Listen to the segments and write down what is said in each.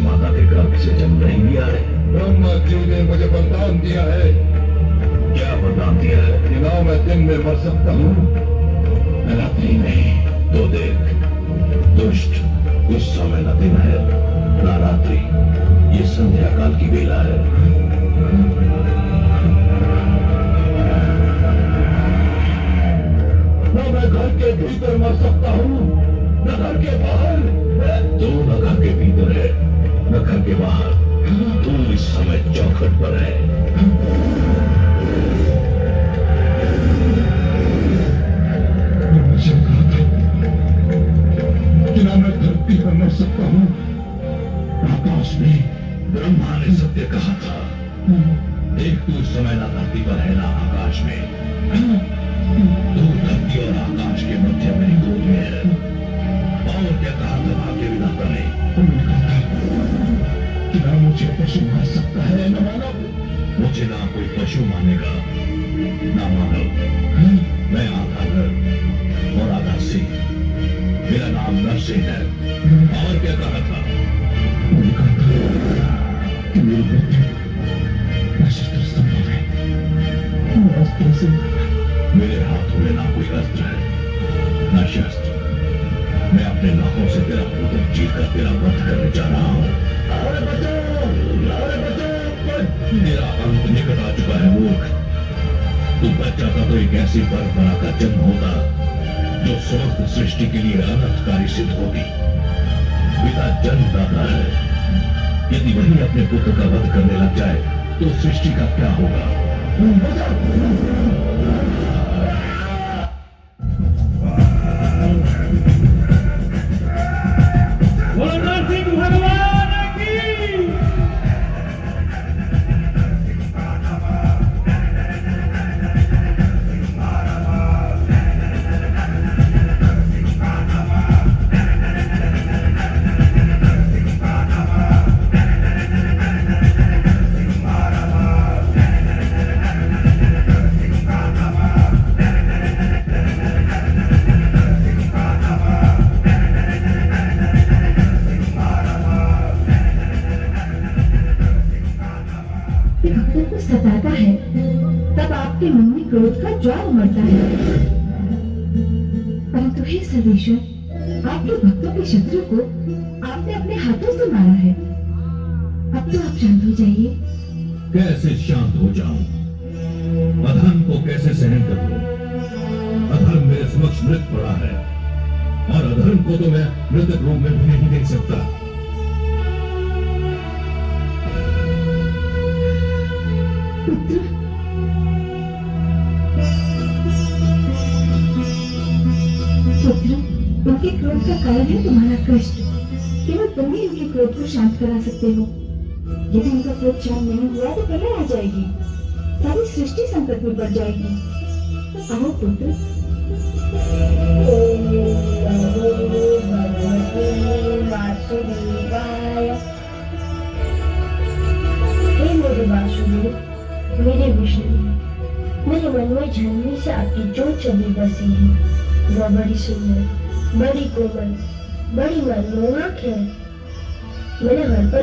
माता के गर्भ से जन्म नहीं लिया है? ब्रह्मा जी ने मुझे वरदान दिया है। क्या वरदान दिया है? कि ना मैं दिन में मर सकता हूँ न रात्रि में। तो देख दुष्ट, उस समय न दिन है न रात्रि, ये संध्या काल की बेला है। ना मैं घर के भीतर मर सकता हूँ न घर के बाहर। तू न घर के भीतर है न घर के बाहर, तू इस समय चौखट पर है। मुझे कहा था कि ना मैं धरती पर मर सकता हूँ। आकाश में ब्रह्मा ने सत्य कहा था। देख तू इस समय ना धरती पर है ना आकाश में, तू धरती और आकाश के मध्य में गोद में है। और क्या कहा था भाग्य विधाता ने? उन्होंने कहा था कि ना मुझे पशु मार सकता है न मानव। मुझे ना कोई पशु मानेगा ना मानव। मैं आधा नर और आधा सिंह, मेरा नाम नरसिंह है। और क्या कहा था? उन्होंने कहा था कि मेरी मृत्यु अशस्त्र संभव है। मैं अस्त्र से मेरे हाथों में ना कोई अस्त्र है ना शस्त्र। मैं अपने नखों से तेरा उदर चीर कर तेरा वध करने जा रहा हूँ। अरे बचाओ, अरे बचाओ। तेरा अंत निकट आ चुका है मूर्ख। तू बच्चा था तो एक ऐसी परंपरा का जन्म होता जो समस्त सृष्टि के लिए अनर्थकारी सिद्ध होती। पिता जन्मदाता है, यदि वही अपने पुत्र का वध करने लग जाए तो सृष्टि का क्या होगा? भक्तों को सताता है तब आपके मन में क्रोध का ज्वार उमड़ता है। परंतु हे सर्वेश्वर, आपके भक्तों के शत्रु को आपने अपने हाथों से मारा है। अब तो आप शांत हो जाइए। कैसे शांत हो जाऊं? अधर्म को कैसे सहन कर लूं? अधर्म मेरे समक्ष मृत पड़ा है और अधर्म को तो मैं मृतक रूप में भी नहीं देख सकता। पुत्र, पुत्र, उनके क्रोध का कारण है तुम्हारा कष्ट। केवल तुम ही उनके क्रोध को शांत करा सकते हो। यदि उनका क्रोध शांत नहीं हुआ तो प्रलय आ जाएगी, सारी सृष्टि संकट में पड़ जाएगी। आओ पुत्र। ओम नमो भगवते वासुदेवाय। हे मेरे वासुदेव, मेरे विष्णु, मेरे मन में जन्म से आपकी जो छवि बसी है वह बड़ी सुंदर, बड़ी कोमल, बड़ी मनमोहक है। मेरे घर पर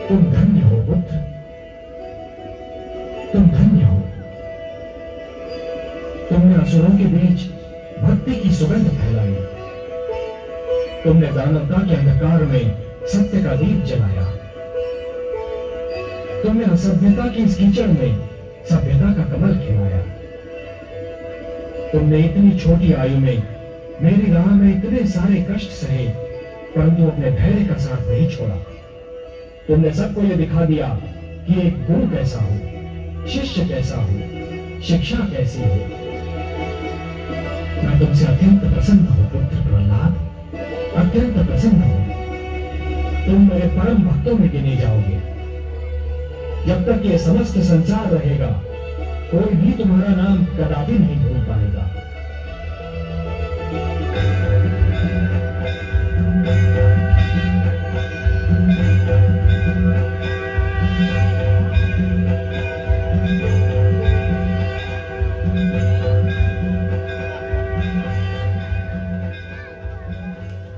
तुम धन्य हो पुत्र, तुम धन्य हो। तुमने असुरों के बीच भक्ति की सुगंध फैलाई। तुमने दानवता के अंधकार में सत्य का दीप जलाया। तुमने असभ्यता की इस कीचड़ में सभ्यता का कमल खिलाया। तुमने इतनी छोटी आयु में मेरी राह में इतने सारे कष्ट सहे, परंतु अपने धैर्य का साथ नहीं छोड़ा। तुमने सबको यह दिखा दिया कि एक गुरु कैसा हो, शिष्य कैसा हो, शिक्षा कैसी हो। मैं तुमसे अत्यंत प्रसन्न हूं पुत्र प्रहलाद, अत्यंत प्रसन्न हूं। तुम मेरे परम भक्तों में गिने जाओगे। जब तक ये समस्त संसार रहेगा कोई भी तुम्हारा नाम कदापि नहीं